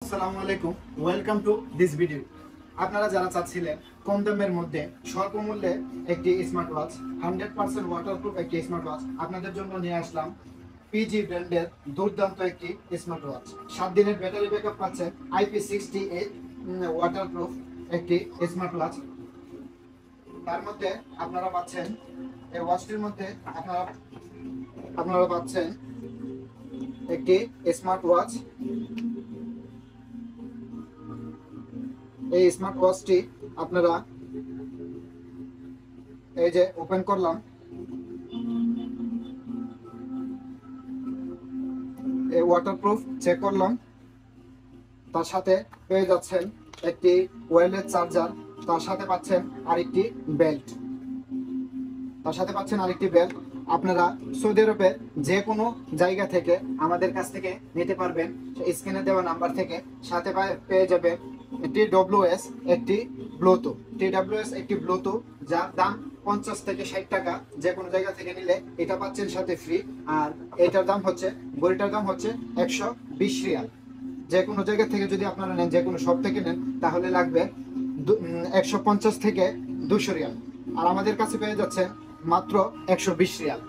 আসসালামু আলাইকুম, welcome to this video. আপনারা যারা চাচ্ছিলেন কম দামের মধ্যে স্বল্প মূল্যে একটি স্মার্ট ওয়াচ, 100% ওয়াটারপ্রুফ একটি স্মার্ট ওয়াচ আপনাদের জন্য নিয়ে আসলাম। পিজি ব্র্যান্ডের দুর্দান্ত একটি স্মার্ট ওয়াচ, 7 দিনের ব্যাটারি ব্যাকআপ পাচ্ছেন, IP68 ওয়াটারপ্রুফ একটি স্মার্ট ওয়াচ। তার মধ্যে আপনারা পাচ্ছেন, এই ওয়াচটির মধ্যে আপনারা পাচ্ছেন একটি স্মার্ট ওয়াচ। এই স্মার্ট ওয়াচটি আপনারা এই যে ওপেন করলাম, এই ওয়াটারপ্রুফ চেক করলাম। তার সাথে পেয়ে যাচ্ছেন একটি ওয়্যারলেস চার্জার, তার সাথে পাচ্ছেন আরেকটি বেল্ট। আপনারা সৌদি আরবের যে কোনো জায়গা থেকে আমাদের কাছ থেকে নিতে পারবেন। স্ক্রিনে দেওয়া নাম্বার থেকে সাথে পেয়ে যাবেন TWS একটি ব্লুটুথ, যার দাম 50 থেকে 60 টাকা। যে কোনো জায়গা থেকে নিলে এটা পাচ্ছেন সাথে ফ্রি। আর এটার দাম হচ্ছে, ঘড়িটার দাম হচ্ছে 120 রিয়াল। যে কোনো জায়গা থেকে যদি আপনারা নেন, যে কোনো শপ থেকে নেন, তাহলে লাগবে 150 থেকে 200 রিয়াল। আর আমাদের কাছে পেয়ে যাচ্ছেন মাত্র 120 রিয়াল।